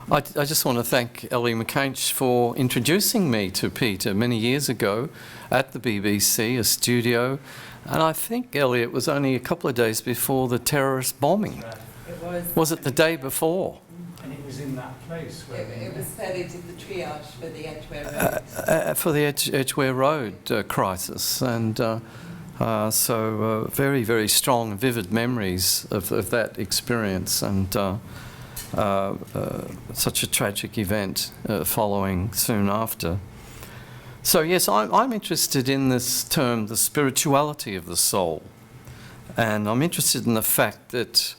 I just want to thank Ellie McCainch for introducing me to Peter many years ago at the BBC, a studio. And I think, Ellie, it was only a couple of days before the terrorist bombing. It was. Was it the day before? And it was in that place where... It was where they did the triage for the Edgware Road. For the Edgware Road crisis. And so very, very strong and vivid memories of that experience. And such a tragic event following soon after. So yes, I'm interested in this term, the spirituality of the soul. And I'm interested in the fact that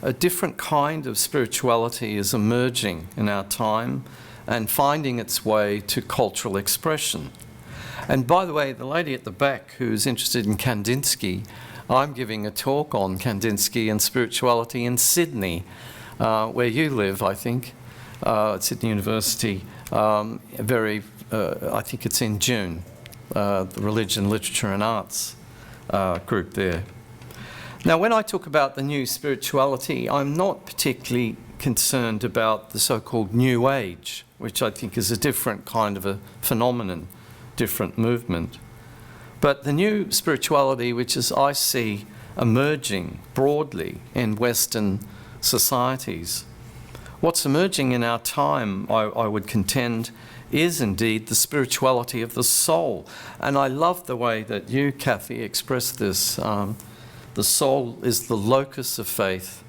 a different kind of spirituality is emerging in our time and finding its way to cultural expression. And by the way, the lady at the back who's interested in Kandinsky, I'm giving a talk on Kandinsky and spirituality in Sydney, where you live, I think, at Sydney University. I think it's in June, the Religion, Literature and Arts group there. Now, when I talk about the new spirituality, I'm not particularly concerned about the so-called New Age, which I think is a different kind of a phenomenon, different movement. But the new spirituality, which is, I see, emerging broadly in Western societies. What's emerging in our time, I would contend, is indeed the spirituality of the soul. And I love the way that you, Kathy, expressed this. The soul is the locus of faith,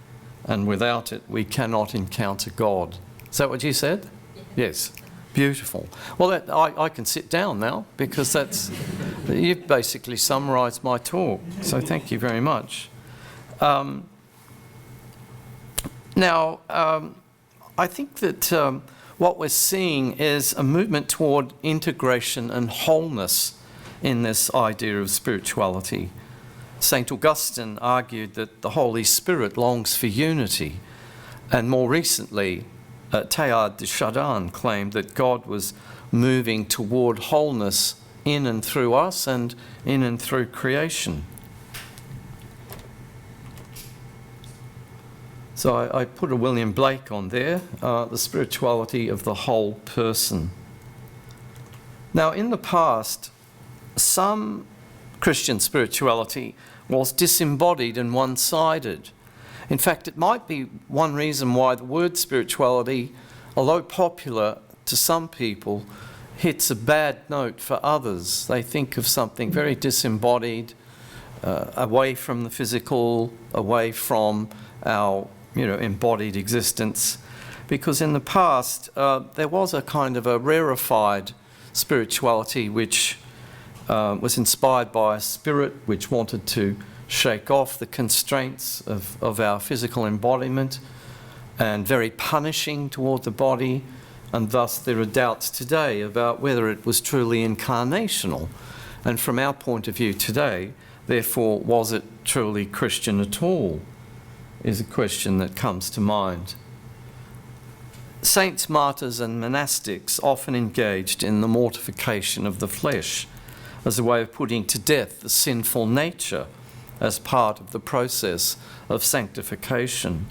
and without it we cannot encounter God. Is that what you said? Yes. Beautiful. Well, I can sit down now, because you've basically summarised my talk. So thank you very much. Now, I think that what we're seeing is a movement toward integration and wholeness in this idea of spirituality. St. Augustine argued that the Holy Spirit longs for unity, and more recently, Teilhard de Chardin claimed that God was moving toward wholeness in and through us and in and through creation. So I put a William Blake on there, the spirituality of the whole person. Now, in the past, some Christian spirituality was disembodied and one-sided. In fact, it might be one reason why the word spirituality, although popular to some people, hits a bad note for others. They think of something very disembodied, away from the physical, away from our embodied existence. Because in the past, there was a kind of a rarefied spirituality which was inspired by a spirit which wanted to shake off the constraints of our physical embodiment, and very punishing toward the body, and thus there are doubts today about whether it was truly incarnational. And from our point of view today, therefore, was it truly Christian at all, is a question that comes to mind. Saints, martyrs and monastics often engaged in the mortification of the flesh as a way of putting to death the sinful nature as part of the process of sanctification.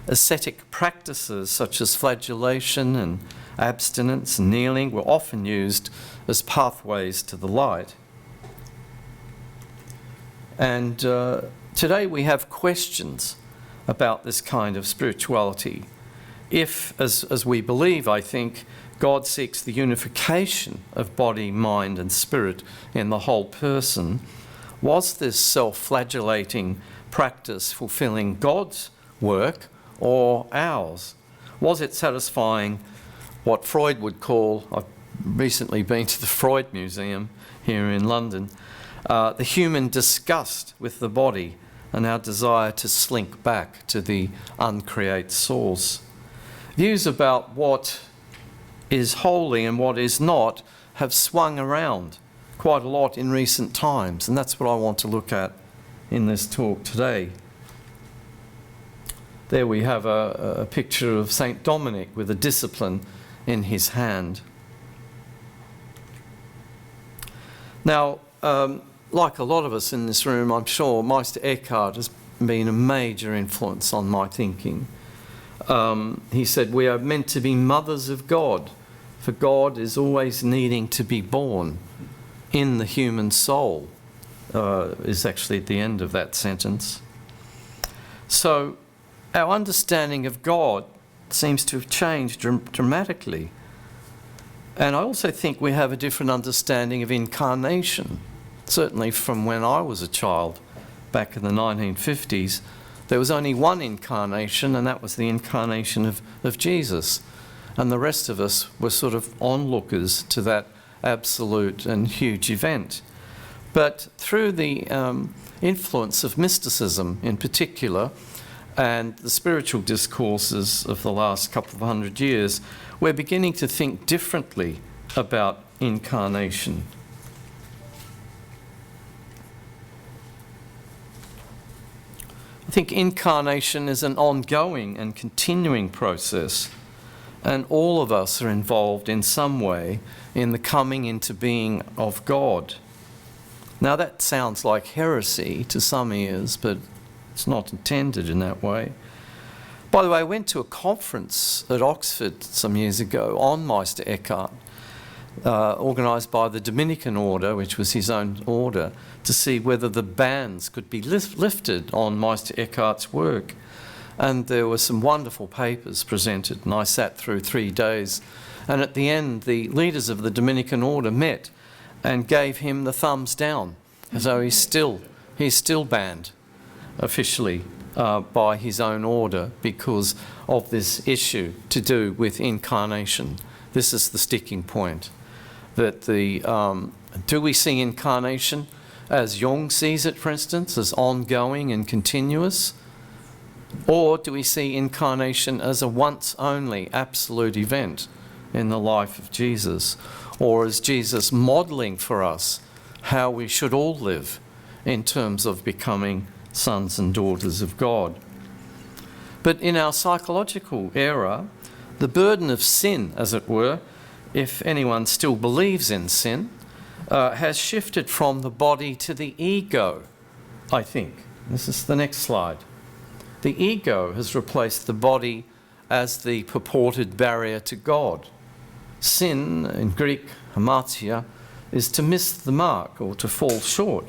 Ascetic practices such as flagellation and abstinence and kneeling were often used as pathways to the light. And today we have questions about this kind of spirituality. If, as we believe, I think, God seeks the unification of body, mind and spirit in the whole person, was this self-flagellating practice fulfilling God's work or ours? Was it satisfying what Freud would call, I've recently been to the Freud Museum here in London, the human disgust with the body and our desire to slink back to the uncreate source. Views about what is holy and what is not have swung around quite a lot in recent times, and that's what I want to look at in this talk today. There we have a picture of St. Dominic with a discipline in his hand. Now, like a lot of us in this room, I'm sure Meister Eckhart has been a major influence on my thinking. he said, we are meant to be mothers of God, for God is always needing to be born in the human soul, is actually at the end of that sentence. So our understanding of God seems to have changed dramatically. And I also think we have a different understanding of incarnation. Certainly from when I was a child, back in the 1950s, there was only one incarnation, and that was the incarnation of Jesus. And the rest of us were sort of onlookers to that absolute and huge event. But through the influence of mysticism in particular, and the spiritual discourses of the last couple of 100 years, we're beginning to think differently about incarnation. I think incarnation is an ongoing and continuing process, and all of us are involved in some way in the coming into being of God. Now that sounds like heresy to some ears, but it's not intended in that way. By the way, I went to a conference at Oxford some years ago on Meister Eckhart, organised by the Dominican order, which was his own order, to see whether the bans could be lifted on Meister Eckhart's work. And there were some wonderful papers presented, and I sat through 3 days. And at the end, the leaders of the Dominican order met and gave him the thumbs down, as though he's still banned officially by his own order because of this issue to do with incarnation. This is the sticking point. That do we see incarnation as Jung sees it, for instance, as ongoing and continuous? Or do we see incarnation as a once-only absolute event in the life of Jesus? Or is Jesus modelling for us how we should all live in terms of becoming sons and daughters of God? But in our psychological era, the burden of sin, as it were, if anyone still believes in sin, has shifted from the body to the ego, I think. This is the next slide. The ego has replaced the body as the purported barrier to God. Sin, in Greek, hamartia, is to miss the mark or to fall short.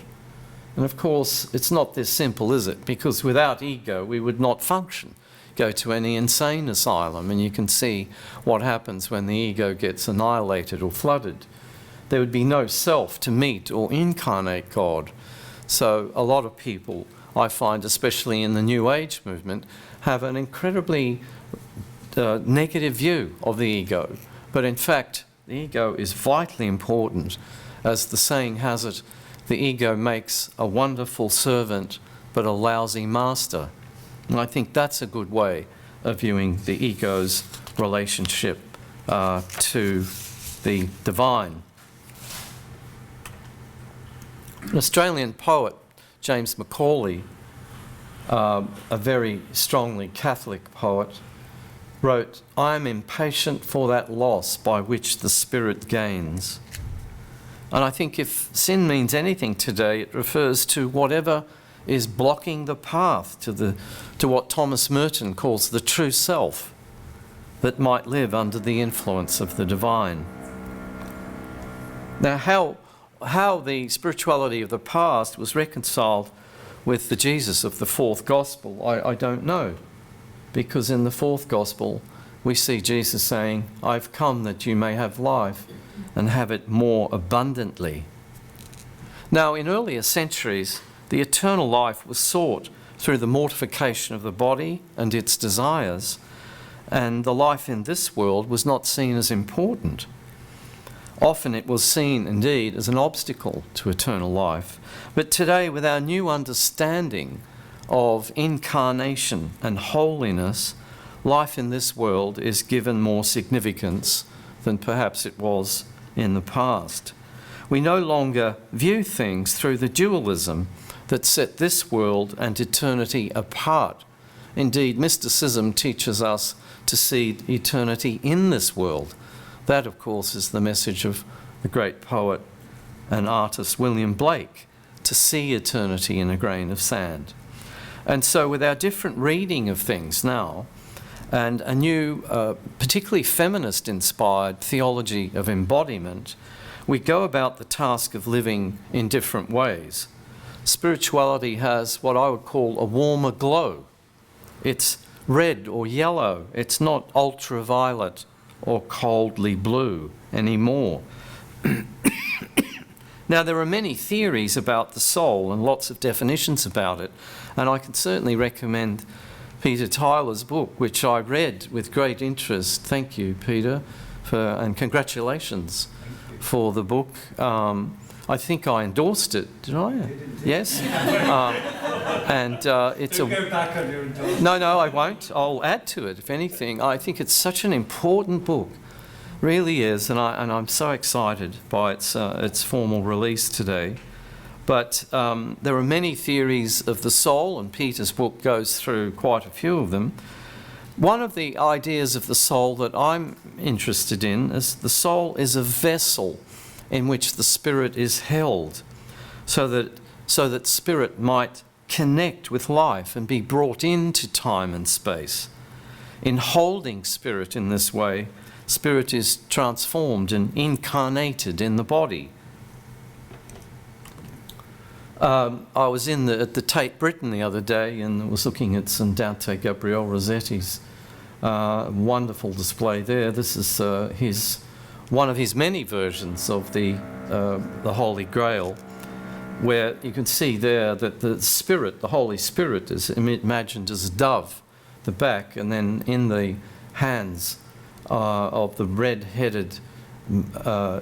And of course, it's not this simple, is it? Because without ego, we would not function. Go to any insane asylum and you can see what happens when the ego gets annihilated or flooded. There would be no self to meet or incarnate God. So a lot of people, I find, especially in the New Age movement, have an incredibly negative view of the ego. But in fact, the ego is vitally important. As the saying has it, the ego makes a wonderful servant, but a lousy master. And I think that's a good way of viewing the ego's relationship to the divine. An Australian poet, James Macaulay, a very strongly Catholic poet, wrote, "I am impatient for that loss by which the spirit gains." And I think if sin means anything today, it refers to whatever is blocking the path to what Thomas Merton calls the true self that might live under the influence of the divine. Now, how the spirituality of the past was reconciled with the Jesus of the fourth gospel, I don't know. Because in the fourth gospel, we see Jesus saying, "I've come that you may have life and have it more abundantly." Now, in earlier centuries, the eternal life was sought through the mortification of the body and its desires, and the life in this world was not seen as important. Often it was seen, indeed, as an obstacle to eternal life. But today, with our new understanding of incarnation and holiness, life in this world is given more significance than perhaps it was in the past. We no longer view things through the dualism that set this world and eternity apart. Indeed, mysticism teaches us to see eternity in this world. That, of course, is the message of the great poet and artist William Blake, to see eternity in a grain of sand. And so with our different reading of things now, and a new, particularly feminist-inspired theology of embodiment, we go about the task of living in different ways. Spirituality has what I would call a warmer glow. It's red or yellow. It's not ultraviolet or coldly blue anymore. Now, there are many theories about the soul and lots of definitions about it, and I can certainly recommend Peter Tyler's book, which I read with great interest. Thank you, Peter, and congratulations for the book. I think I endorsed it, did I? Yes. It's Don't go back on your endorsement. No, I won't. I'll add to it, if anything. I think it's such an important book, really is, and I'm so excited by its formal release today. But there are many theories of the soul, and Peter's book goes through quite a few of them. One of the ideas of the soul that I'm interested in is the soul is a vessel in which the spirit is held, so that spirit might connect with life and be brought into time and space. In holding spirit in this way, spirit is transformed and incarnated in the body. I was at the Tate Britain the other day and was looking at some Dante Gabriel Rossetti's wonderful display there. This is one of his many versions of the Holy Grail, where you can see there that the Spirit, the Holy Spirit, is imagined as a dove, the back, and then in the hands of the red-headed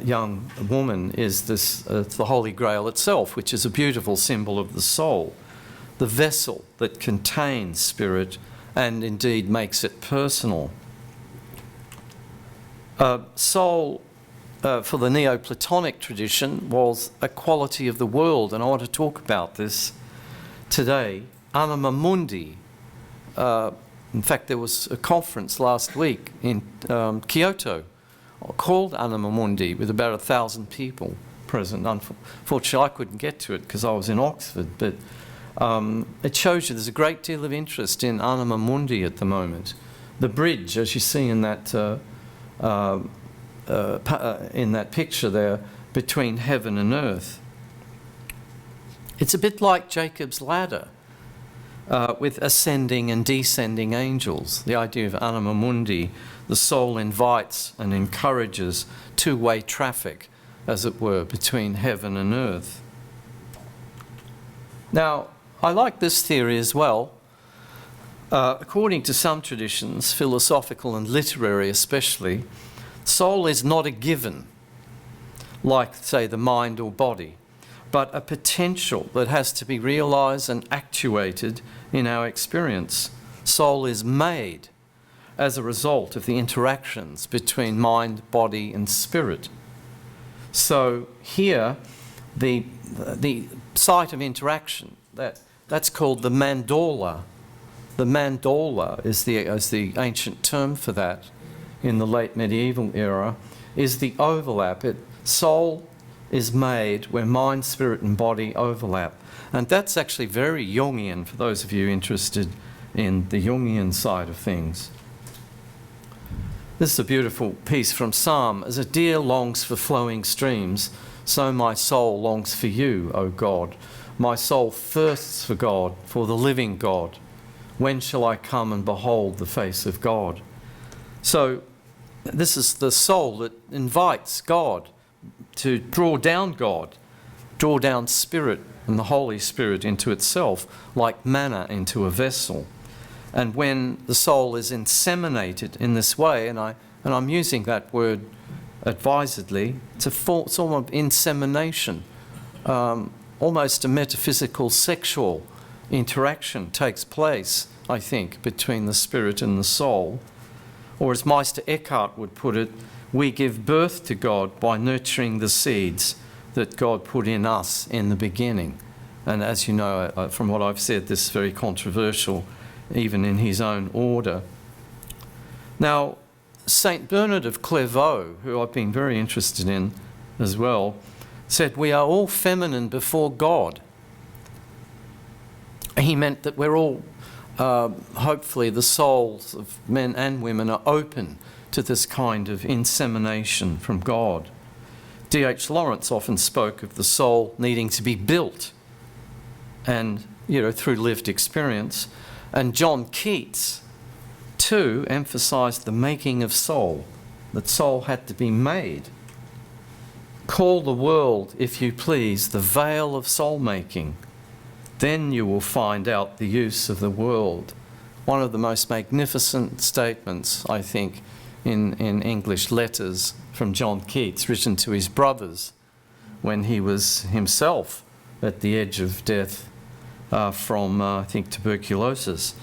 young woman is the Holy Grail itself, which is a beautiful symbol of the soul, the vessel that contains spirit and indeed makes it personal. Soul, for the Neoplatonic tradition, was a quality of the world, and I want to talk about this today. Animamundi. In fact, there was a conference last week in Kyoto called Animamundi with about 1,000 people present. Unfortunately, I couldn't get to it because I was in Oxford, but it shows you there's a great deal of interest in Animamundi at the moment. The bridge, as you see in that picture there, between heaven and earth. It's a bit like Jacob's ladder with ascending and descending angels. The idea of Animamundi, the soul invites and encourages two-way traffic, as it were, between heaven and earth. Now, I like this theory as well. According to some traditions, philosophical and literary especially, soul is not a given, like, say, the mind or body, but a potential that has to be realised and actuated in our experience. Soul is made as a result of the interactions between mind, body and spirit. So here, the site of interaction, that's called the mandala. The mandala is the ancient term for that in the late medieval era, is the overlap. Soul is made where mind, spirit and body overlap. And that's actually very Jungian for those of you interested in the Jungian side of things. This is a beautiful piece from Psalm. As a deer longs for flowing streams, so my soul longs for you, O God. My soul thirsts for God, for the living God. When shall I come and behold the face of God? So this is the soul that invites God to draw down God, draw down Spirit and the Holy Spirit into itself, like manna into a vessel. And when the soul is inseminated in this way, and I'm using that word advisedly, it's a form of insemination, almost a metaphysical sexual interaction takes place, I think, between the spirit and the soul. Or as Meister Eckhart would put it, we give birth to God by nurturing the seeds that God put in us in the beginning. And as you know, from what I've said, this is very controversial, even in his own order. Now, Saint Bernard of Clairvaux, who I've been very interested in as well, said we are all feminine before God. He meant that we're all hopefully the souls of men and women are open to this kind of insemination from God. D.H. Lawrence often spoke of the soul needing to be built and, through lived experience. And John Keats, too, emphasised the making of soul, that soul had to be made. Call the world, if you please, the vale of soul-making. Then you will find out the use of the world. One of the most magnificent statements, I think, in English letters from John Keats, written to his brothers when he was himself at the edge of death from, I think, tuberculosis.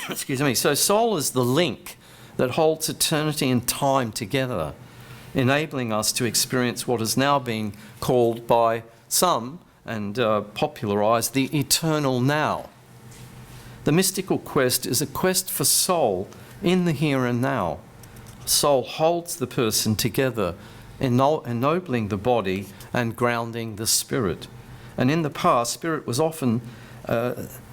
Excuse me. So soul is the link that holds eternity and time together, enabling us to experience what is now being called by some and popularised the eternal now. The mystical quest is a quest for soul in the here and now. Soul holds the person together, ennobling the body and grounding the spirit. And in the past, spirit was often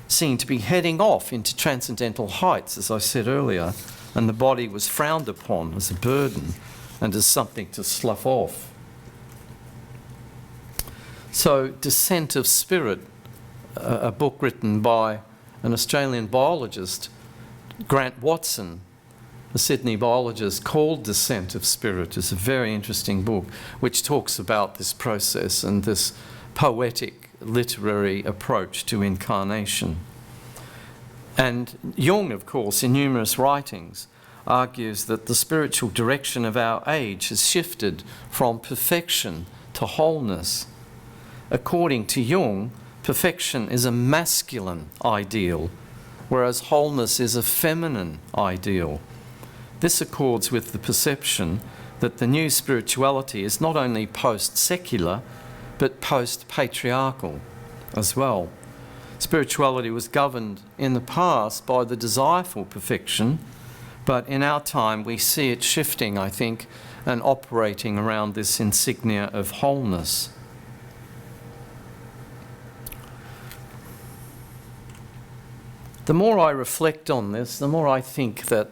seen to be heading off into transcendental heights, as I said earlier, and the body was frowned upon as a burden and as something to slough off. So, Descent of Spirit, a book written by an Australian biologist, Grant Watson, a Sydney biologist, called Descent of Spirit, is a very interesting book which talks about this process and this poetic literary approach to incarnation. And Jung, of course, in numerous writings, argues that the spiritual direction of our age has shifted from perfection to wholeness. According to Jung, perfection is a masculine ideal, whereas wholeness is a feminine ideal. This accords with the perception that the new spirituality is not only post-secular, but post-patriarchal as well. Spirituality was governed in the past by the desire for perfection, but in our time we see it shifting, I think, and operating around this insignia of wholeness. The more I reflect on this, the more I think that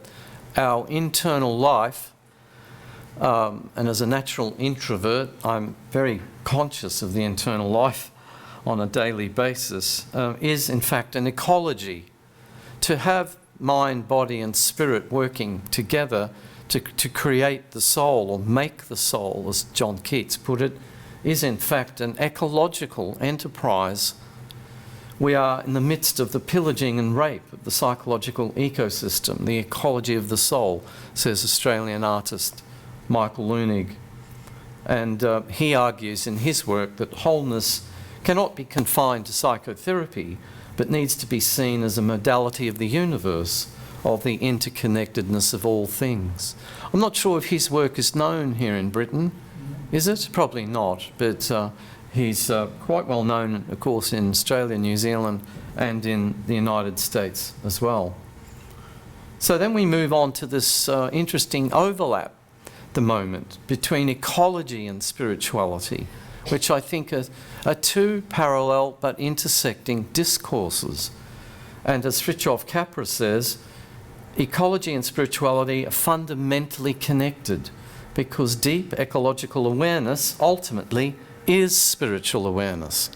our internal life, and as a natural introvert, I'm very conscious of the internal life on a daily basis, is in fact an ecology. To have mind, body and spirit working together to create the soul or make the soul, as John Keats put it, is in fact an ecological enterprise. We are in the midst of the pillaging and rape of the psychological ecosystem, the ecology of the soul, says Australian artist Michael Leunig. And he argues in his work that wholeness cannot be confined to psychotherapy, but needs to be seen as a modality of the universe, of the interconnectedness of all things. I'm not sure if his work is known here in Britain. Is it? Probably not, but he's quite well known, of course, in Australia, New Zealand, and in the United States as well. So then we move on to this interesting overlap at the moment between ecology and spirituality, which I think are two parallel but intersecting discourses. And as Fritjof Capra says, ecology and spirituality are fundamentally connected because deep ecological awareness ultimately is spiritual awareness.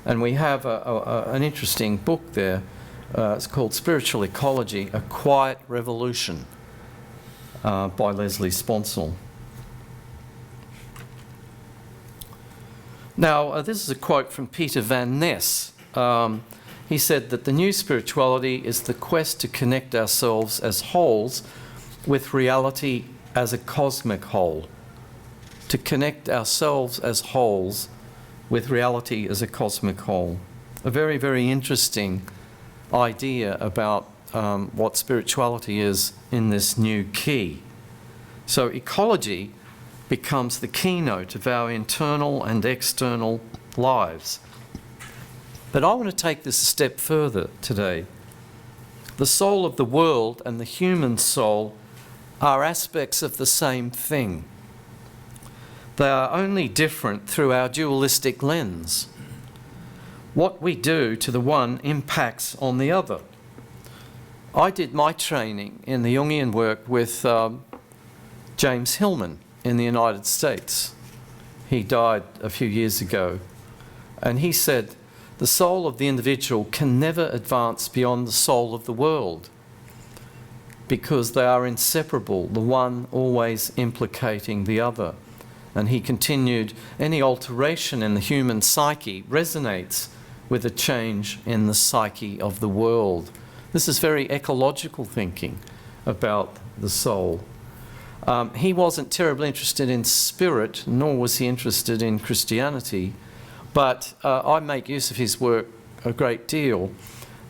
And we have an interesting book there. It's called Spiritual Ecology, A Quiet Revolution by Leslie Sponsel. Now, this is a quote from Peter Van Ness. He said that the new spirituality is the quest to connect ourselves as wholes with reality as a cosmic whole. To connect ourselves as wholes with reality as a cosmic whole. A very, very interesting idea about what spirituality is in this new key. So ecology becomes the keynote of our internal and external lives. But I want to take this a step further today. The soul of the world and the human soul are aspects of the same thing. They are only different through our dualistic lens. what we do to the one impacts on the other. I did my training in the Jungian work with James Hillman in the United States. He died a few years ago. And he said, the soul of the individual can never advance beyond the soul of the world because they are inseparable, the one always implicating the other. And he continued, any alteration in the human psyche resonates with a change in the psyche of the world. This is very ecological thinking about the soul. He wasn't terribly interested in spirit, nor was he interested in Christianity, but I make use of his work a great deal.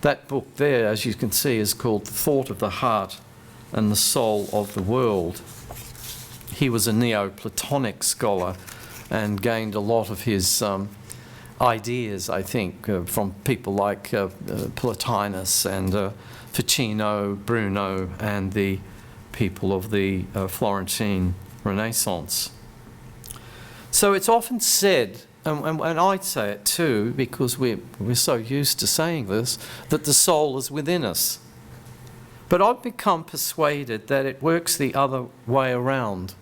That book there, as you can see, is called The Thought of the Heart and the Soul of the World. He was a Neoplatonic scholar and gained a lot of his ideas, I think, from people like Plotinus and Ficino, Bruno, and the people of the Florentine Renaissance. So it's often said, and I say it too, because we're so used to saying this, that the soul is within us. But I've become persuaded that it works the other way around.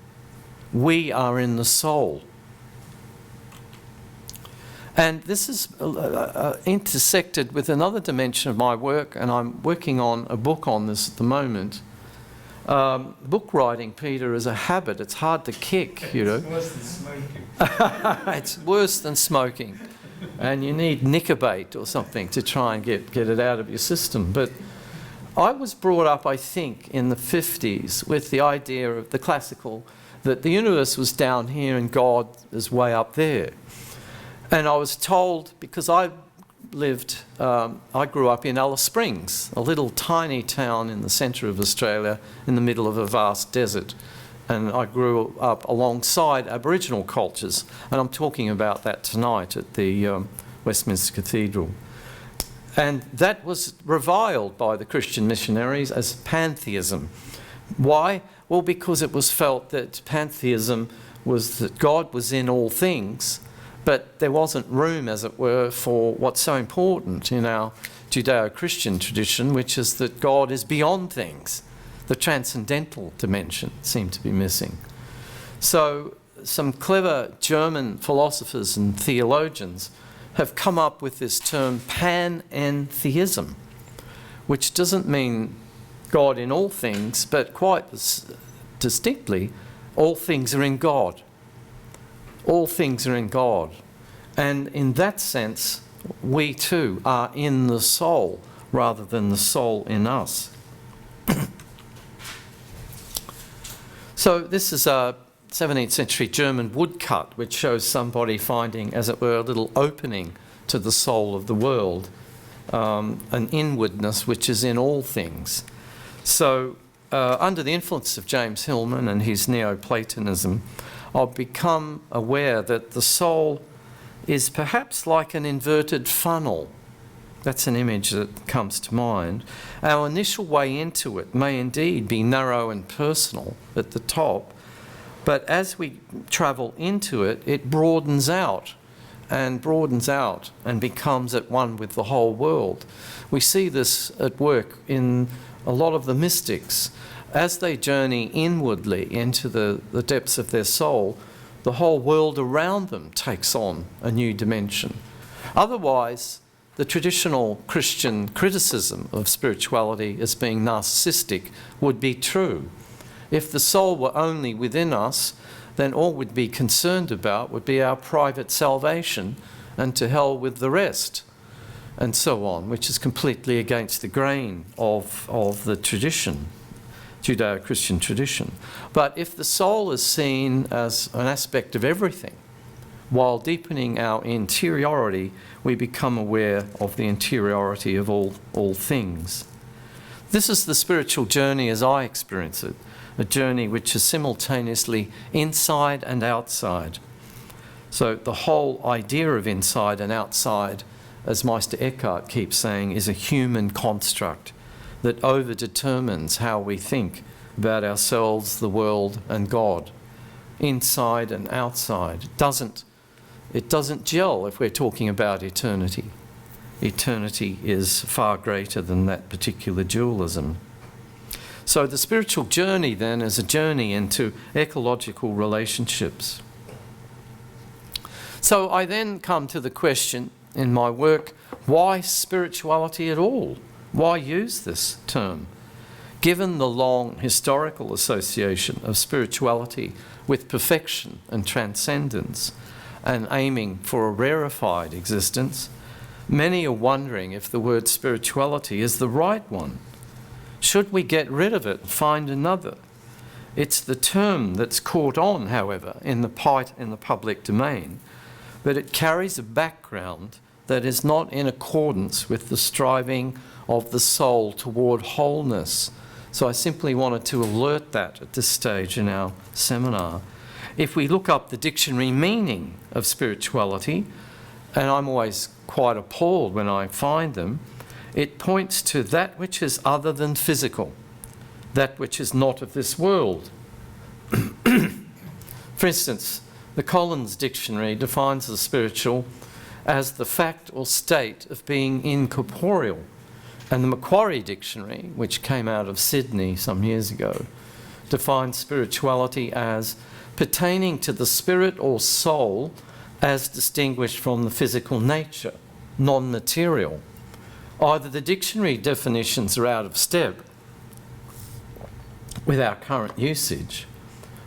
We are in the soul. And this is intersected with another dimension of my work, and I'm working on a book on this at the moment. Book writing, Peter, is a habit. It's hard to kick, you know. It's worse than smoking. It's worse than smoking. And you need nicotine or something to try and get it out of your system. But I was brought up, I think, in the 50s with the idea of the classical, that the universe was down here and God is way up there. And I was told, because I grew up in Alice Springs, a little tiny town in the centre of Australia, in the middle of a vast desert. And I grew up alongside Aboriginal cultures. And I'm talking about that tonight at the Westminster Cathedral. And that was reviled by the Christian missionaries as pantheism. Why? Well, because it was felt that pantheism was that God was in all things, but there wasn't room, as it were, for what's so important in our Judeo-Christian tradition, which is that God is beyond things. The transcendental dimension seemed to be missing. So some clever German philosophers and theologians have come up with this term panentheism, which doesn't mean God in all things, but quite distinctly, all things are in God. All things are in God. And in that sense, we too are in the soul rather than the soul in us. So this is a 17th century German woodcut which shows somebody finding, as it were, a little opening to the soul of the world, an inwardness which is in all things. So under the influence of James Hillman and his Neoplatonism, I've become aware that the soul is perhaps like an inverted funnel. That's an image that comes to mind. Our initial way into it may indeed be narrow and personal at the top, but as we travel into it, it broadens out and becomes at one with the whole world. We see this at work in a lot of the mystics. As they journey inwardly into the depths of their soul, the whole world around them takes on a new dimension. Otherwise, the traditional Christian criticism of spirituality as being narcissistic would be true. If the soul were only within us, then all we'd be concerned about would be our private salvation and to hell with the rest, and so on, which is completely against the grain of the tradition, Judeo-Christian tradition. But if the soul is seen as an aspect of everything, while deepening our interiority, we become aware of the interiority of all things. This is the spiritual journey as I experience it, a journey which is simultaneously inside and outside. So the whole idea of inside and outside, as Meister Eckhart keeps saying, is a human construct that overdetermines how we think about ourselves, the world, and God. Inside and outside. It doesn't gel if we're talking about eternity. eternity is far greater than that particular dualism. So the spiritual journey then is a journey into ecological relationships. So I then come to the question in my work, why spirituality at all? Why use this term? Given the long historical association of spirituality with perfection and transcendence and aiming for a rarefied existence, many are wondering if the word spirituality is the right one. Should we get rid of it and find another? It's the term that's caught on, however, in the public domain, but it carries a background that is not in accordance with the striving of the soul toward wholeness. So I simply wanted to alert that at this stage in our seminar. If we look up the dictionary meaning of spirituality, and I'm always quite appalled when I find them, it points to that which is other than physical, that which is not of this world. For instance, the Collins Dictionary defines the spiritual as the fact or state of being incorporeal. And the Macquarie Dictionary, which came out of Sydney some years ago, defines spirituality as pertaining to the spirit or soul as distinguished from the physical nature, non-material. Either the dictionary definitions are out of step with our current usage,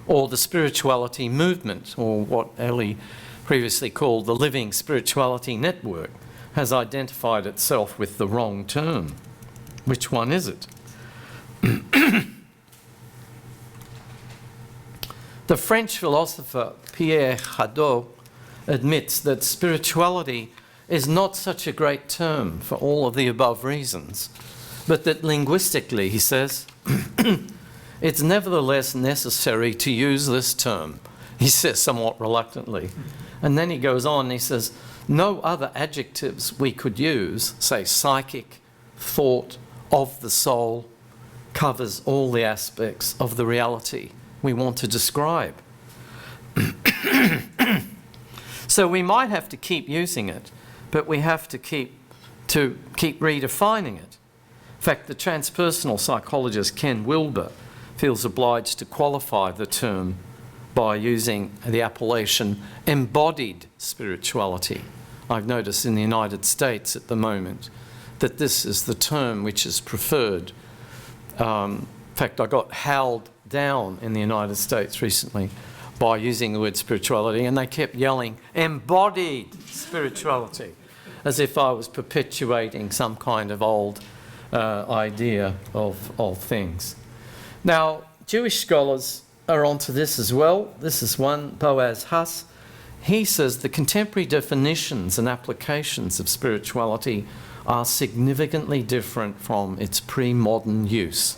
or the spirituality movement, or what Ellie previously called the Living Spirituality Network, has identified itself with the wrong term. Which one is it? The French philosopher Pierre Hadot admits that spirituality is not such a great term for all of the above reasons, but that linguistically, he says, it's nevertheless necessary to use this term, he says somewhat reluctantly. And then he goes on and he says, no other adjectives we could use, say psychic, thought, of the soul, covers all the aspects of the reality we want to describe. So we might have to keep using it, but we have to keep redefining it. In fact, the transpersonal psychologist Ken Wilber feels obliged to qualify the term by using the appellation embodied spirituality. I've noticed in the United States at the moment that this is the term which is preferred. In fact, I got howled down in the United States recently by using the word spirituality, and they kept yelling, embodied spirituality, as if I was perpetuating some kind of old idea of things. Now, Jewish scholars are onto this as well. This is one, Boaz Huss. He says the contemporary definitions and applications of spirituality are significantly different from its pre-modern use.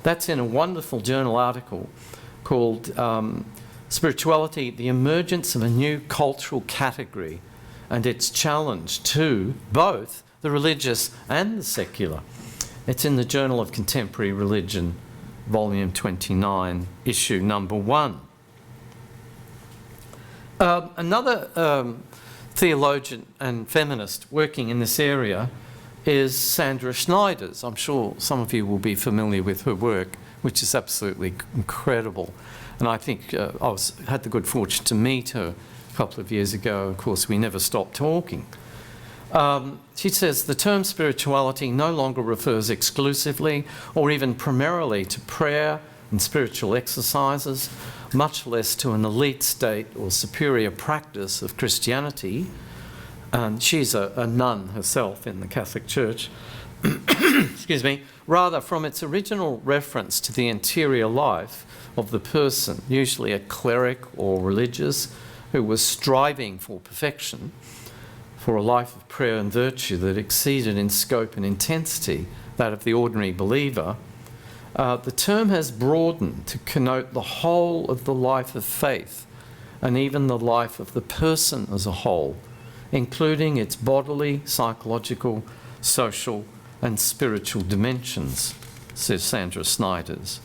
That's in a wonderful journal article called Spirituality, the Emergence of a New Cultural Category and Its Challenge to both the religious and the secular. It's in the Journal of Contemporary Religion, Volume 29, Issue number 1. Another theologian and feminist working in this area is Sandra Schneiders. I'm sure some of you will be familiar with her work, which is absolutely incredible. And I think I had the good fortune to meet her a couple of years ago. Of course, we never stopped talking. She says the term spirituality no longer refers exclusively or even primarily to prayer and spiritual exercises, much less to an elite state or superior practice of Christianity. And she's a nun herself in the Catholic Church. Excuse me. Rather, from its original reference to the interior life of the person, usually a cleric or religious, who was striving for perfection, for a life of prayer and virtue that exceeded in scope and intensity that of the ordinary believer, the term has broadened to connote the whole of the life of faith and even the life of the person as a whole, including its bodily, psychological, social and spiritual dimensions, says Sandra Schneiders.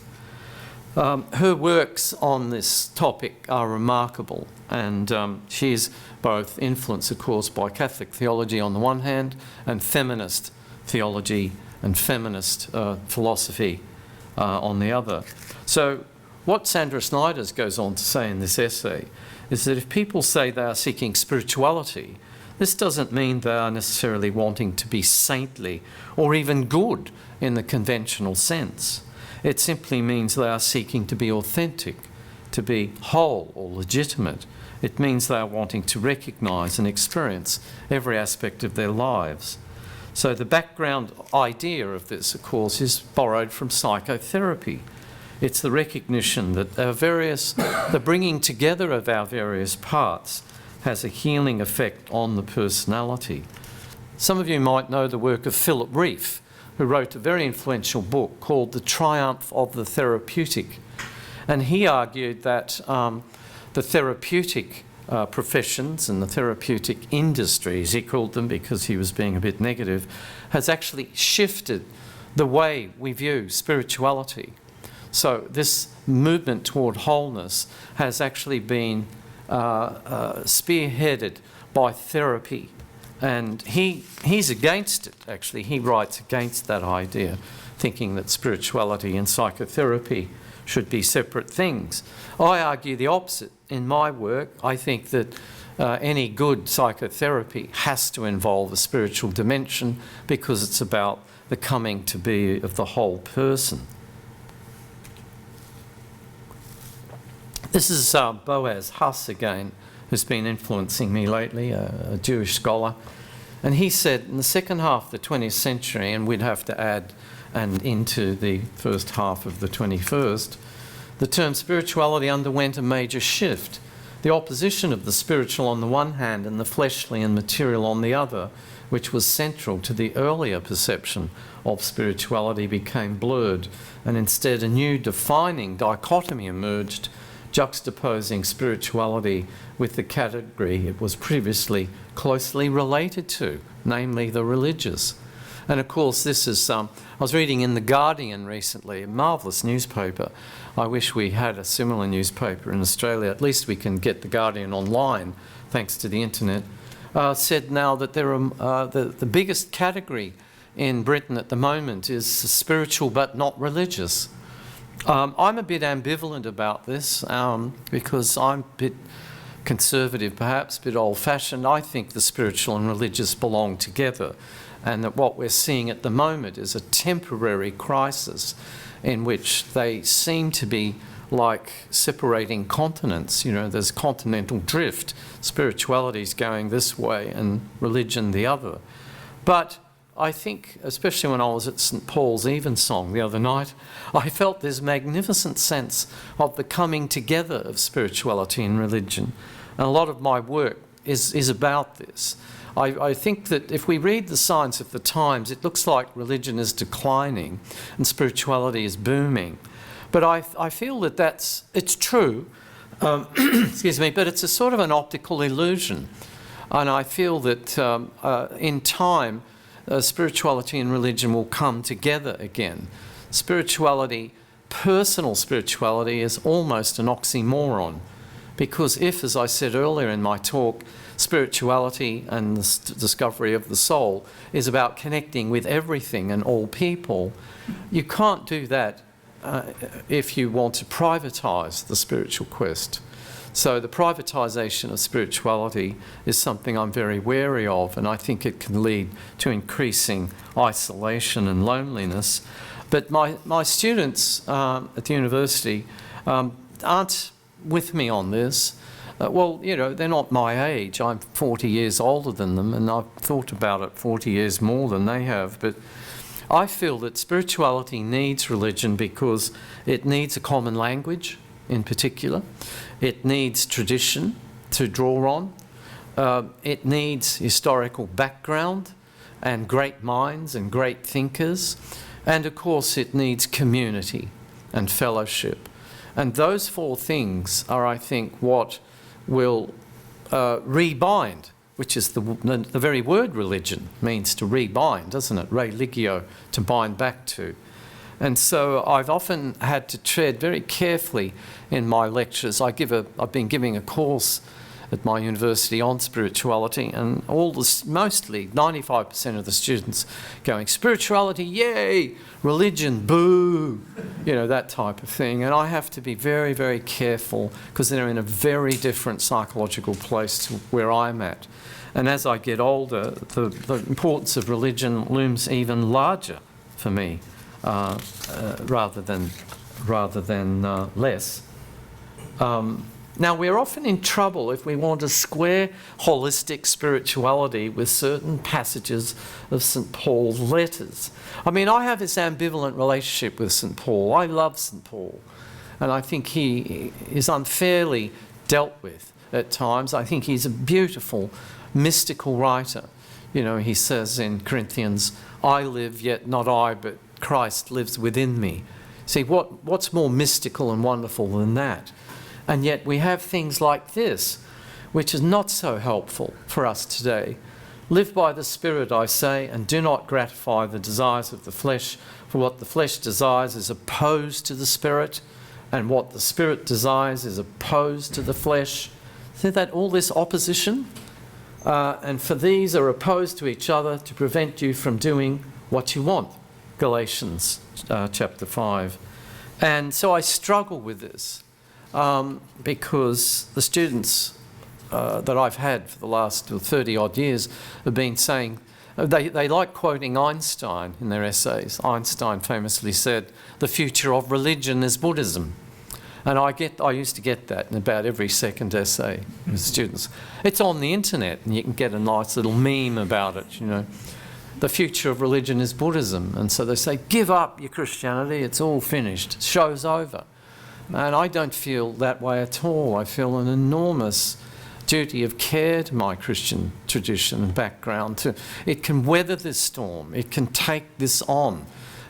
Her works on this topic are remarkable, and she's both influenced, of course, by Catholic theology on the one hand and feminist theology and feminist philosophy on the other. So what Sandra Snyders goes on to say in this essay is that if people say they are seeking spirituality, this doesn't mean they are necessarily wanting to be saintly or even good in the conventional sense. It simply means they are seeking to be authentic, to be whole or legitimate. It means they are wanting to recognise and experience every aspect of their lives. So the background idea of this, of course, is borrowed from psychotherapy. It's the recognition that the bringing together of our various parts has a healing effect on the personality. Some of you might know the work of Philip Reef, who wrote a very influential book called The Triumph of the Therapeutic. And he argued that the therapeutic professions and the therapeutic industries, he called them because he was being a bit negative, has actually shifted the way we view spirituality. So this movement toward wholeness has actually been spearheaded by therapy. And he's against it, actually. He writes against that idea, thinking that spirituality and psychotherapy should be separate things. I argue the opposite. In my work, I think that any good psychotherapy has to involve a spiritual dimension because it's about the coming to be of the whole person. This is Boaz Huss again, who's been influencing me lately, a Jewish scholar. And he said in the second half of the 20th century, and we'd have to add and into the first half of the 21st, the term spirituality underwent a major shift. The opposition of the spiritual on the one hand and the fleshly and material on the other, which was central to the earlier perception of spirituality, became blurred, and instead a new defining dichotomy emerged, juxtaposing spirituality with the category it was previously closely related to, namely the religious. And of course this is, I was reading in The Guardian recently, a marvellous newspaper. I wish we had a similar newspaper in Australia. At least we can get The Guardian online thanks to the internet. Said now that there are, the biggest category in Britain at the moment is spiritual but not religious. I'm a bit ambivalent about this because I'm a bit conservative, perhaps a bit old-fashioned. I think the spiritual and religious belong together, and that what we're seeing at the moment is a temporary crisis in which they seem to be like separating continents. You know, there's continental drift. Spirituality's going this way and religion the other. But I think, especially when I was at St Paul's Evensong the other night, I felt this magnificent sense of the coming together of spirituality and religion. And a lot of my work is about this. I think that if we read the signs of the times, it looks like religion is declining and spirituality is booming. But I feel that it's true, excuse me, but it's a sort of an optical illusion. And I feel that in time, spirituality and religion will come together again. Spirituality, personal spirituality, is almost an oxymoron, because if, as I said earlier in my talk, spirituality and the discovery of the soul is about connecting with everything and all people, you can't do that if you want to privatise the spiritual quest. So the privatisation of spirituality is something I'm very wary of, and I think it can lead to increasing isolation and loneliness. But my students at the university aren't with me on this. Well, you know, they're not my age. I'm 40 years older than them, and I've thought about it 40 years more than they have. But I feel that spirituality needs religion because it needs a common language in particular. It needs tradition to draw on. It needs historical background and great minds and great thinkers. And of course it needs community and fellowship. And those four things are, I think, what will rebind, which is the very word religion means to rebind, doesn't it? Religio, to bind back to. And so I've often had to tread very carefully in my lectures. I've been giving a course at my university on spirituality, and mostly 95% of the students going, spirituality, yay, religion, boo, that type of thing. And I have to be very, very careful because they're in a very different psychological place to where I'm at. And as I get older, the importance of religion looms even larger for me, rather than less. Now, we're often in trouble if we want to square holistic spirituality with certain passages of St. Paul's letters. I mean, I have this ambivalent relationship with St. Paul. I love St. Paul, and I think he is unfairly dealt with at times. I think he's a beautiful, mystical writer. He says in Corinthians, I live, yet not I, but Christ lives within me. See, what's more mystical and wonderful than that? And yet we have things like this, which is not so helpful for us today. Live by the Spirit, I say, and do not gratify the desires of the flesh, for what the flesh desires is opposed to the Spirit, and what the Spirit desires is opposed to the flesh. See that all this opposition? And for these are opposed to each other to prevent you from doing what you want. Galatians chapter 5. And so I struggle with this. Because the students that I've had for the last 30-odd years have been saying, they like quoting Einstein in their essays. Einstein famously said, the future of religion is Buddhism. And I used to get that in about every second essay with students. It's on the internet, and you can get a nice little meme about it, The future of religion is Buddhism. And so they say, give up your Christianity, it's all finished, show's over. And I don't feel that way at all. I feel an enormous duty of care to my Christian tradition and background. It can weather this storm. It can take this on.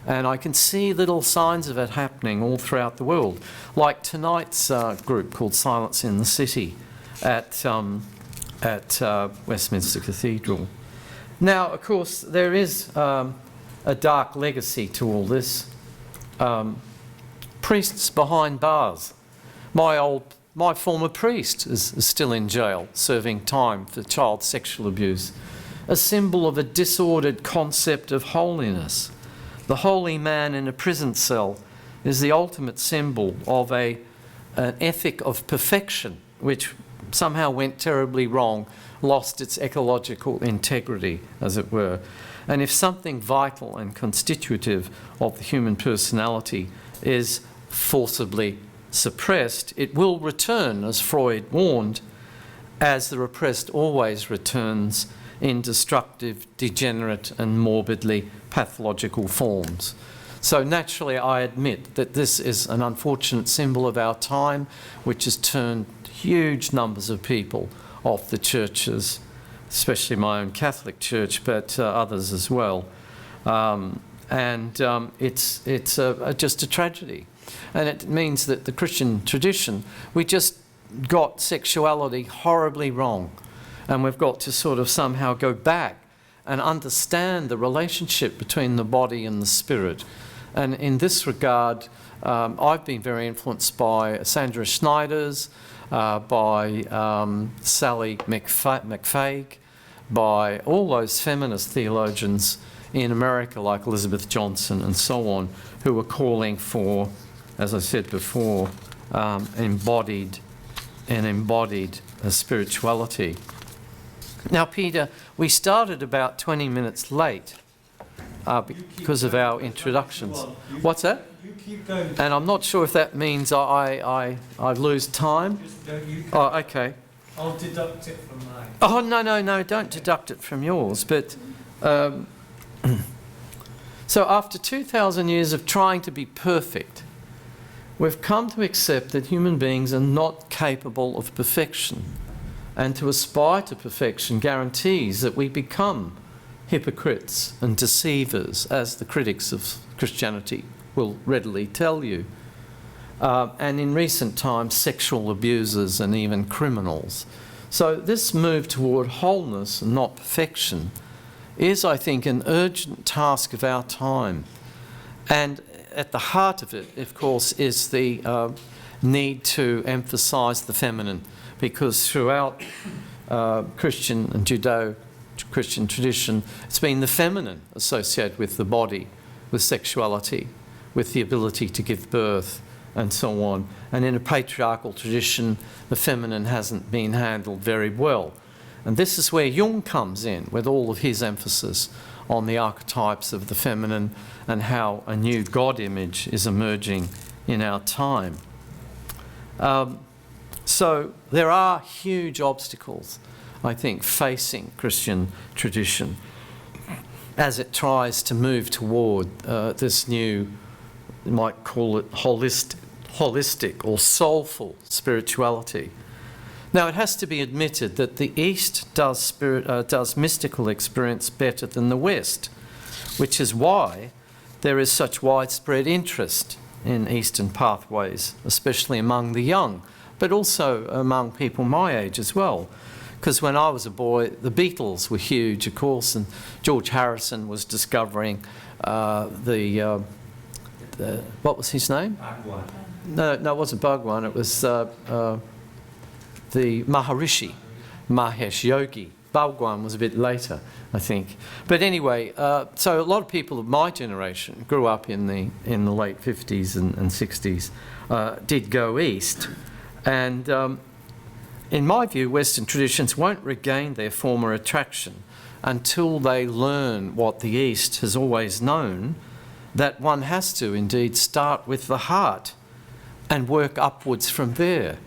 And I can see little signs of it happening all throughout the world. Like tonight's group called Silence in the City at Westminster Cathedral. Now, of course, there is a dark legacy to all this. Priests behind bars. My former priest is still in jail, serving time for child sexual abuse. A symbol of a disordered concept of holiness. The holy man in a prison cell is the ultimate symbol of an ethic of perfection, which somehow went terribly wrong, lost its ecological integrity, as it were. And if something vital and constitutive of the human personality is forcibly suppressed, it will return, as Freud warned, as the repressed always returns in destructive, degenerate and morbidly pathological forms. So naturally I admit that this is an unfortunate symbol of our time, which has turned huge numbers of people off the churches, especially my own Catholic church, but others as well. It's just a tragedy. And it means that the Christian tradition, we just got sexuality horribly wrong. And we've got to sort of somehow go back and understand the relationship between the body and the spirit. And in this regard, I've been very influenced by Sandra Schneider's, by Sally McFaig, by all those feminist theologians in America like Elizabeth Johnson and so on, who were calling for, as I said before, embodied spirituality. Now, Peter, we started about 20 minutes late because of our introductions. What's that? You keep going. And I'm not sure if that means I lose time. Just don't you. Oh, okay. I'll deduct it from mine. Oh, no, don't deduct it from yours. But so after 2,000 years of trying to be perfect, we've come to accept that human beings are not capable of perfection. And to aspire to perfection guarantees that we become hypocrites and deceivers, as the critics of Christianity will readily tell you. And in recent times, sexual abusers and even criminals. So this move toward wholeness and not perfection is, I think, an urgent task of our time. And at the heart of it, of course, is the need to emphasise the feminine, because throughout Christian and Judeo-Christian tradition, it's been the feminine associated with the body, with sexuality, with the ability to give birth, and so on. And in a patriarchal tradition, the feminine hasn't been handled very well. And this is where Jung comes in, with all of his emphasis on the archetypes of the feminine and how a new God image is emerging in our time. So there are huge obstacles, I think, facing Christian tradition as it tries to move toward this new, you might call it holistic or soulful spirituality. Now, it has to be admitted that the East does mystical experience better than the West, which is why there is such widespread interest in Eastern pathways, especially among the young, but also among people my age as well. Because when I was a boy, the Beatles were huge, of course, and George Harrison was discovering what was his name? Bhagwan. No, it wasn't Bhagwan. It was the Maharishi, Mahesh Yogi. Bhagwan was a bit later, I think. But anyway, so a lot of people of my generation grew up in the late 50s and 60s, did go east. And in my view, Western traditions won't regain their former attraction until they learn what the East has always known, that one has to indeed start with the heart and work upwards from there.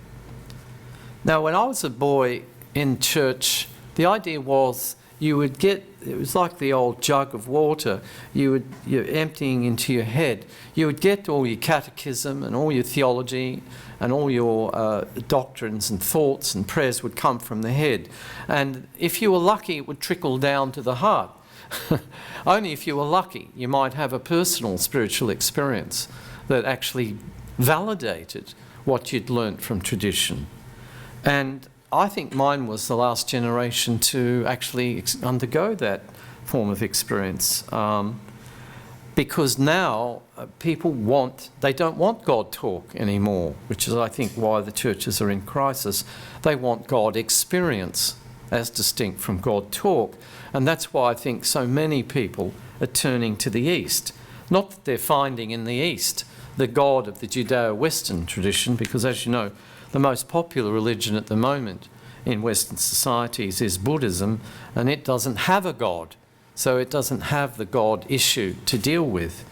Now, when I was a boy in church, the idea was you would get, it was like the old jug of water, you're emptying into your head. You would get all your catechism and all your theology and all your doctrines and thoughts and prayers would come from the head. And if you were lucky, it would trickle down to the heart. Only if you were lucky, you might have a personal spiritual experience that actually validated what you'd learnt from tradition. And I think mine was the last generation to actually undergo that form of experience. Because now people they don't want God talk anymore, which is, I think, why the churches are in crisis. They want God experience as distinct from God talk. And that's why I think so many people are turning to the East. Not that they're finding in the East the God of the Judeo-Western tradition, because as you know, the most popular religion at the moment in Western societies is Buddhism, and it doesn't have a God. So it doesn't have the God issue to deal with.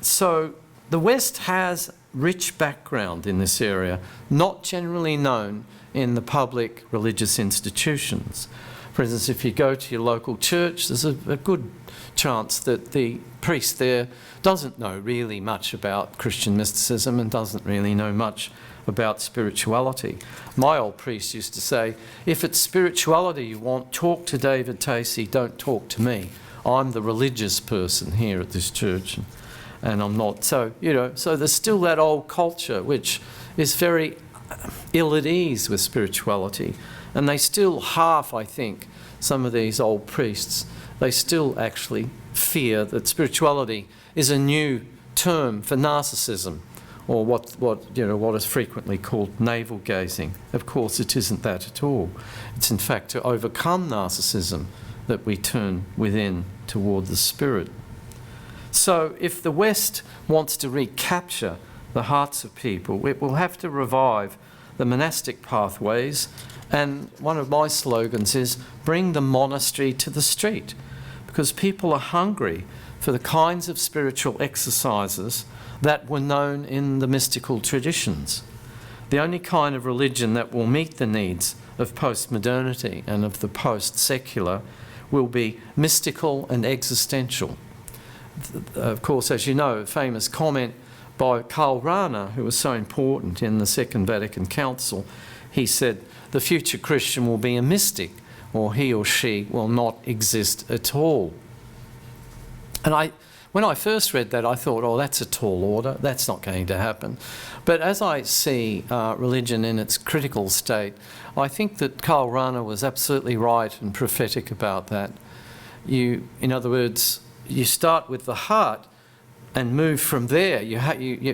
So the West has rich background in this area, not generally known in the public religious institutions. For instance, if you go to your local church, there's a good chance that the priest there doesn't know really much about Christian mysticism and doesn't really know much about spirituality. My old priest used to say, if it's spirituality you want, talk to David Tacey, don't talk to me. I'm the religious person here at this church and I'm not. So, so there's still that old culture which is very ill at ease with spirituality. And they still I think, some of these old priests, they still actually fear that spirituality is a new term for narcissism, or what is frequently called navel gazing. Of course, it isn't that at all. It's in fact to overcome narcissism that we turn within toward the spirit. So if the West wants to recapture the hearts of people, it will have to revive the monastic pathways. And one of my slogans is, bring the monastery to the street, because people are hungry for the kinds of spiritual exercises that were known in the mystical traditions. The only kind of religion that will meet the needs of post-modernity and of the post-secular will be mystical and existential. Of course, as you know, a famous comment by Karl Rahner, who was so important in the Second Vatican Council, he said, the future Christian will be a mystic, or he or she will not exist at all. And when I first read that, I thought, oh, that's a tall order. That's not going to happen. But as I see religion in its critical state, I think that Karl Rahner was absolutely right and prophetic about that. In other words, you start with the heart, and move from there.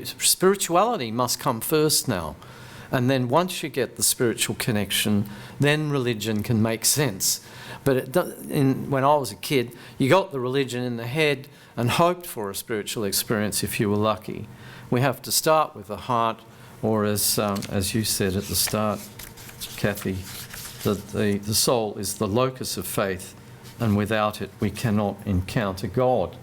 Spirituality must come first now. And then once you get the spiritual connection, then religion can make sense. But when I was a kid, you got the religion in the head and hoped for a spiritual experience if you were lucky. We have to start with the heart, or as you said at the start, Kathy, that the soul is the locus of faith, and without it we cannot encounter God.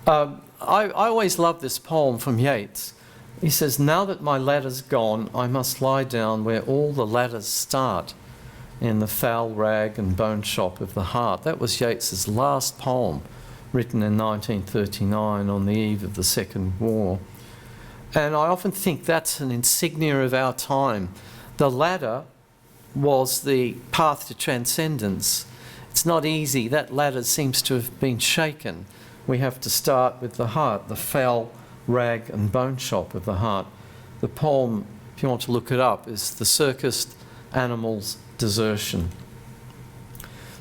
I always love this poem from Yeats. He says, "Now that my ladder's gone, I must lie down where all the ladders start, in the foul rag and bone shop of the heart." That was Yeats's last poem, written in 1939 on the eve of the Second War. And I often think that's an insignia of our time. The ladder was the path to transcendence. It's not easy. That ladder seems to have been shaken. We have to start with the heart, the foul rag and bone shop of the heart. The poem, if you want to look it up, is The Circus Animal's Desertion.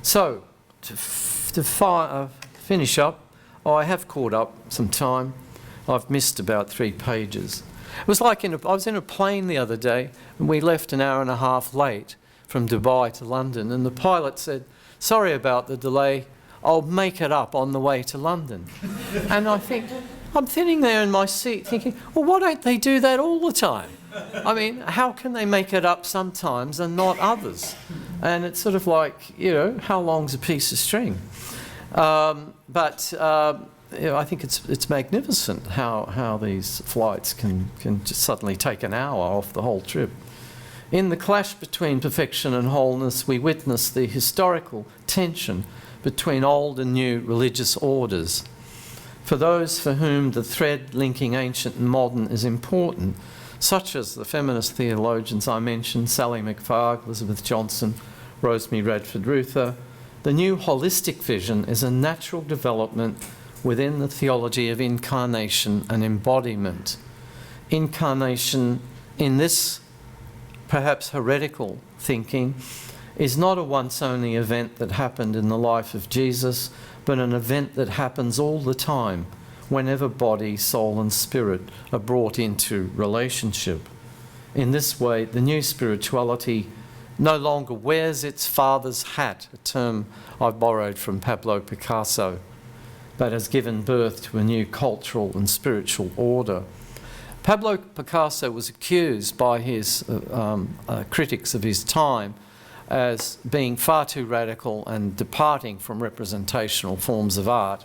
So, to finish up, I have caught up some time. I've missed about 3 pages. It was like I was in a plane the other day, and we left an hour and a half late from Dubai to London, and the pilot said, "Sorry about the delay, I'll make it up on the way to London." And I'm sitting there in my seat thinking, well, why don't they do that all the time? I mean, how can they make it up sometimes and not others? And it's sort of like, how long's a piece of string? But I think it's magnificent how these flights can just suddenly take an hour off the whole trip. In the clash between perfection and wholeness, we witness the historical tension between old and new religious orders. For those for whom the thread linking ancient and modern is important, such as the feminist theologians I mentioned, Sally McFarg, Elizabeth Johnson, Rosemary Radford Ruther, the new holistic vision is a natural development within the theology of incarnation and embodiment. Incarnation, in this perhaps heretical thinking, is not a once-only event that happened in the life of Jesus, but an event that happens all the time, whenever body, soul and spirit are brought into relationship. In this way, the new spirituality no longer wears its father's hat, a term I've borrowed from Pablo Picasso, but has given birth to a new cultural and spiritual order. Pablo Picasso was accused by his critics of his time as being far too radical and departing from representational forms of art.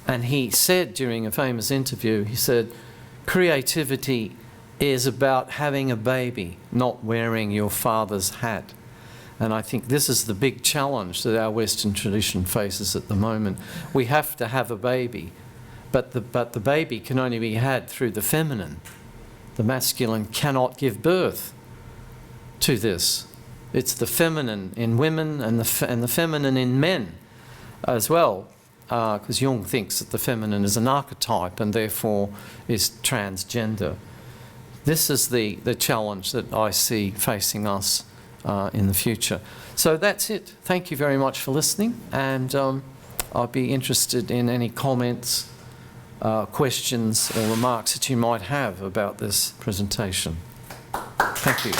And he said during a famous interview, he said, "Creativity is about having a baby, not wearing your father's hat." And I think this is the big challenge that our Western tradition faces at the moment. We have to have a baby, but the baby can only be had through the feminine. The masculine cannot give birth to this. It's the feminine in women and the feminine in men as well, because Jung thinks that the feminine is an archetype and therefore is transgender. This is the challenge that I see facing us in the future. So that's it. Thank you very much for listening, and I'd be interested in any comments, questions or remarks that you might have about this presentation. Thank you.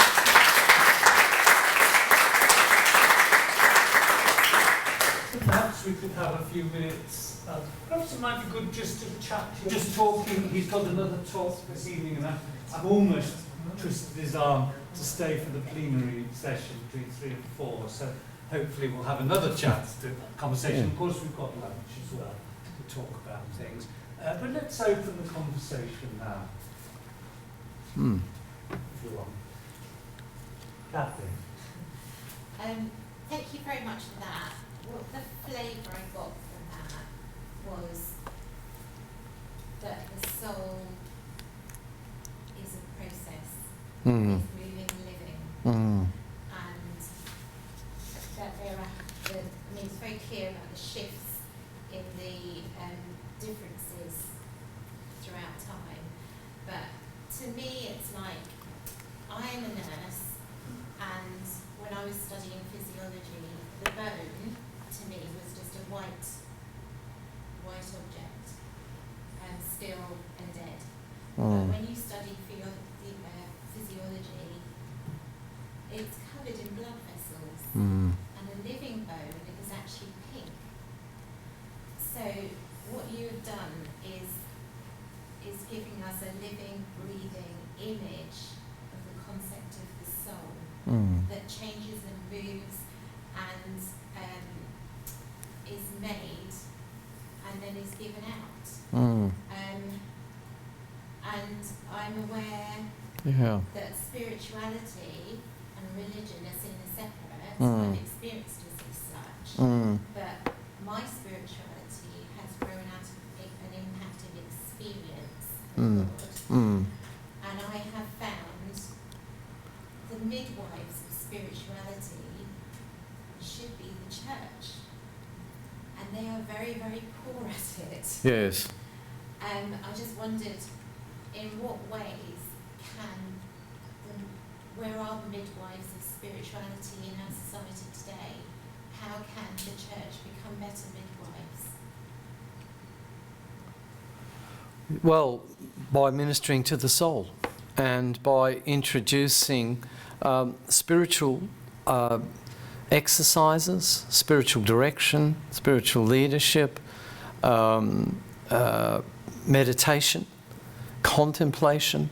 Perhaps we could have a few minutes. Perhaps it might be good just to chat. Just talking. He's got another talk this evening, and I've almost twisted his arm to stay for the plenary session between 3 and 4. So hopefully we'll have another chat, conversation. Of course, we've got lunch as well to talk about things. But let's open the conversation now. If you want. Kathy. Thank you very much for that. Well, the flavour I got from that was that the soul is a process, it's moving, living, and that it's very clear about the shifts in the differences throughout time. But to me, it's like I am a nurse, and when I was studying physiology, the bone to me was just a white object, But when you study physiology, it's covered in blood vessels, and a living bone is actually pink. So what you've done is giving us a living, breathing image of the concept of the soul that changes and moves and is made and then is given out. And I'm aware that spirituality and religion are seen as separate. I've experienced it as such, but my spirituality has grown out of an impacted experience of God. And I have found the midwives of spirituality should be the church, and they are very, very poor at it. Yes. I just wondered, in what ways where are the midwives of spirituality in our society today? How can the church become better midwives? Well, by ministering to the soul and by introducing spiritual exercises, spiritual direction, spiritual leadership, meditation, contemplation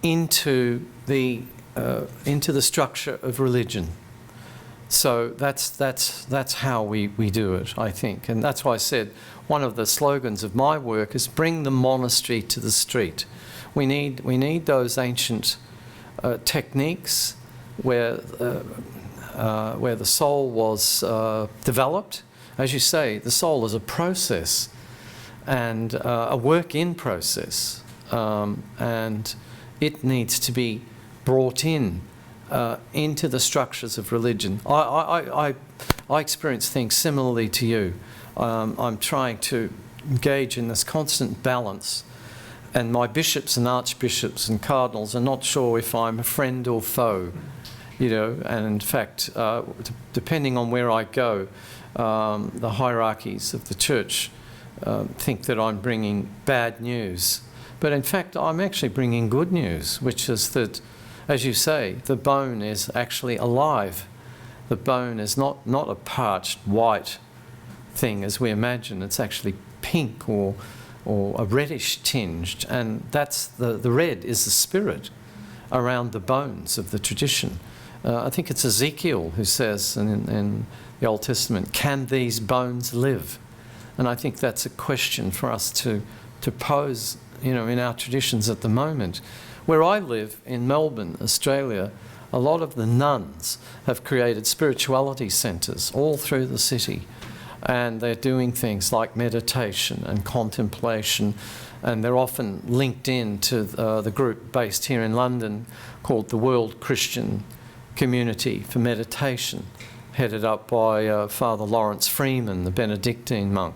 into the structure of religion. So that's how we do it, I think. And that's why I said one of the slogans of my work is bring the monastery to the street. We need those ancient techniques where the soul was developed. As you say, the soul is a process and a work in process, and it needs to be brought in into the structures of religion. I experience things similarly to you. I'm trying to engage in this constant balance, and my bishops and archbishops and cardinals are not sure if I'm a friend or foe, you know, and in fact, depending on where I go, the hierarchies of the church think that I'm bringing bad news. But in fact, I'm actually bringing good news, which is that, as you say, the bone is actually alive. The bone is not a parched white thing as we imagine. It's actually pink or a reddish tinged, and that's the red is the spirit around the bones of the tradition. I think it's Ezekiel who says in the Old Testament, "Can these bones live?" And I think that's a question for us to pose, you know, in our traditions at the moment. Where I live in Melbourne, Australia, a lot of the nuns have created spirituality centres all through the city, and they're doing things like meditation and contemplation, and they're often linked in to the group based here in London called the World Christian Community for Meditation, headed up by Father Lawrence Freeman, the Benedictine monk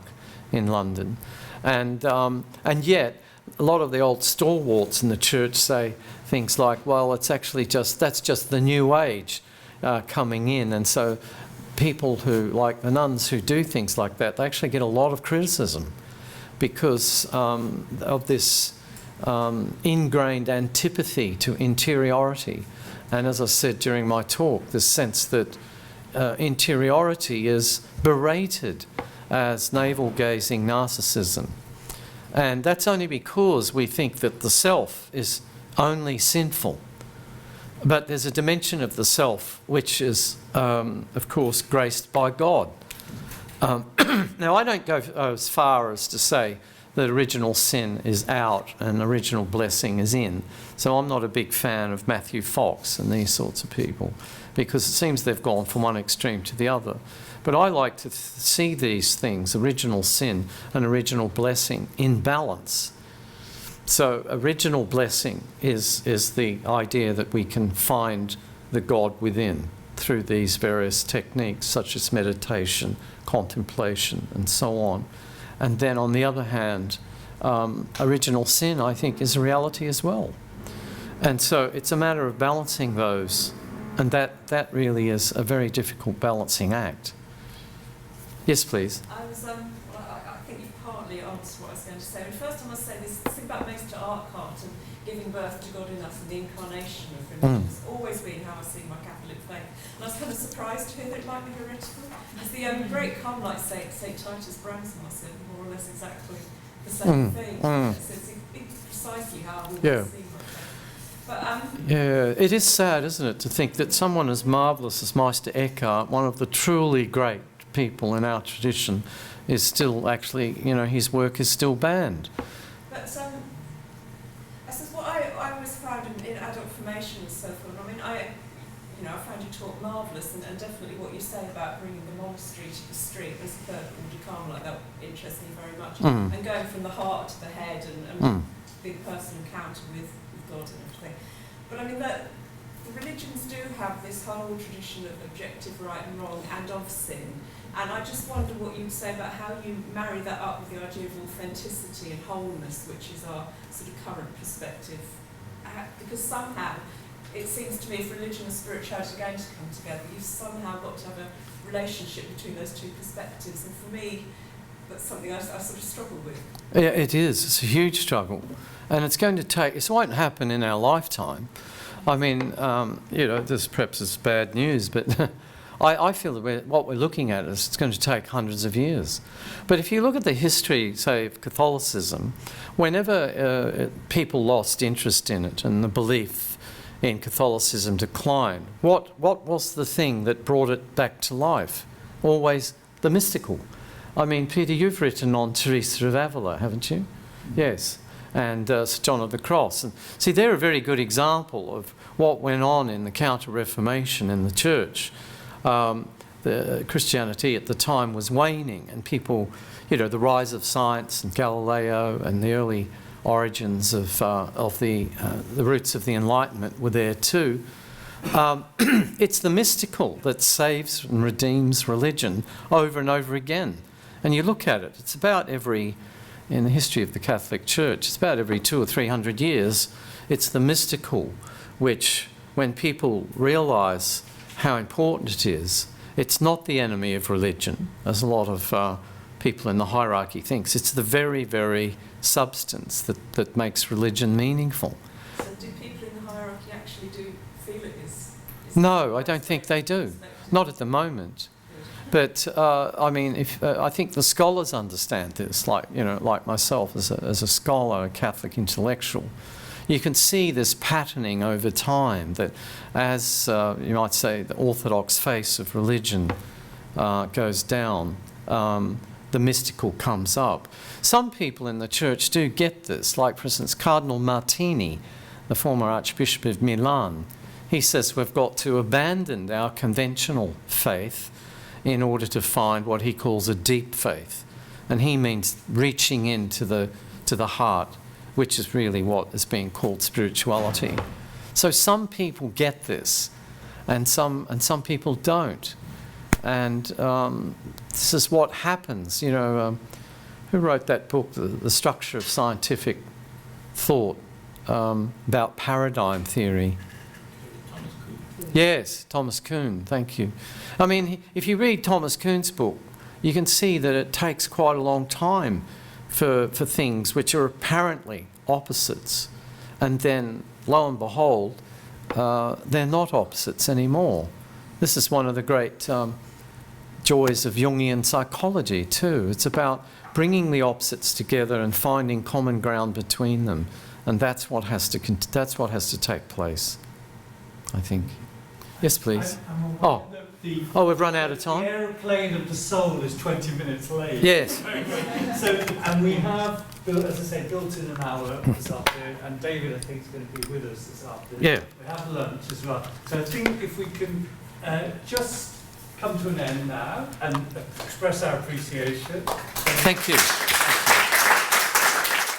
in London. And yet, a lot of the old stalwarts in the church say things like, well, it's actually that's just the new age coming in. And so people who, like the nuns who do things like that, they actually get a lot of criticism because of this ingrained antipathy to interiority. And as I said during my talk, the sense that interiority is berated as navel-gazing narcissism. And that's only because we think that the self is only sinful. But there's a dimension of the self which is, of course, graced by God. Now, I don't go as far as to say that original sin is out and original blessing is in. So I'm not a big fan of Matthew Fox and these sorts of people, because it seems they've gone from one extreme to the other. But I like to see these things, original sin and original blessing, in balance. So original blessing is the idea that we can find the God within through these various techniques, such as meditation, contemplation, and so on. And then on the other hand, original sin, I think, is a reality as well. And so it's a matter of balancing those. And that really is a very difficult balancing act. Yes, please. I think you've partly partly answer what I was going to say. And first I must say this thing about Meister Eckhart and giving birth to God in us and the incarnation of religion has always been how I see my Catholic faith. And I was kind of surprised to hear that it might be heretical. As the great Carmelite saint, St. Titus Brandsma, said more or less exactly the same thing. So it's precisely how we see my faith. But, yeah, it is sad, isn't it, to think that someone as marvellous as Meister Eckhart, one of the truly great people in our tradition, is still actually, you know, his work is still banned. But I suppose what I always found in adult formation and so forth, I mean, I found your talk marvellous, and definitely what you say about bringing the monastery to the street as a third order Carmelite, that interests me very much. And going from the heart to the head and being a personal encounter with God and everything. But I mean, the religions do have this whole tradition of objective right and wrong and of sin. And I just wonder what you'd say about how you marry that up with the idea of authenticity and wholeness, which is our sort of current perspective. Because somehow, it seems to me, if religion and spirituality are going to come together, you've somehow got to have a relationship between those two perspectives. And for me, that's something I sort of struggle with. Yeah, it is. It's a huge struggle. And it's going to take, it won't happen in our lifetime. I mean, you know, this perhaps is bad news, but I feel that what we're looking at is it's going to take hundreds of years. But if you look at the history, say, of Catholicism, whenever people lost interest in it and the belief in Catholicism declined, what was the thing that brought it back to life? Always the mystical. I mean, Peter, you've written on Teresa of Avila, haven't you? Yes. And St. John of the Cross. And see, they're a very good example of what went on in the Counter-Reformation in the Church. The Christianity at the time was waning, and people, you know, the rise of science and Galileo and the early origins of the roots of the Enlightenment were there too. It's the mystical that saves and redeems religion over and over again. And you look at it, it's about in the history of the Catholic Church, it's about every 200 or 300 years, it's the mystical which, when people realise how important it is, it's not the enemy of religion, as a lot of people in the hierarchy thinks. It's the very, very substance that makes religion meaningful. So do people in the hierarchy actually do feel it is? No, I don't think they do. Not at the moment. But I mean, I think the scholars understand this, like myself as a scholar, a Catholic intellectual. You can see this patterning over time that, as you might say, the orthodox face of religion goes down, the mystical comes up. Some people in the Church do get this, like, for instance, Cardinal Martini, the former Archbishop of Milan. He says we've got to abandon our conventional faith in order to find what he calls a deep faith. And he means reaching into the heart, which is really what is being called spirituality. So some people get this, and some people don't. And this is what happens. You know, who wrote that book, The Structure of Scientific Thought, about paradigm theory? Yes, Thomas Kuhn, thank you. I mean, if you read Thomas Kuhn's book, you can see that it takes quite a long time for things which are apparently opposites. And then, lo and behold, they're not opposites anymore. This is one of the great joys of Jungian psychology too. It's about bringing the opposites together and finding common ground between them. And that's what has to take place, I think. Yes, please. We've run out of time. The aeroplane of the soul is 20 minutes late. Yes. And we have, built in an hour this afternoon, and David, I think, is going to be with us this afternoon. Yeah. We have lunch as well. So I think if we can just come to an end now and express our appreciation. Thank you.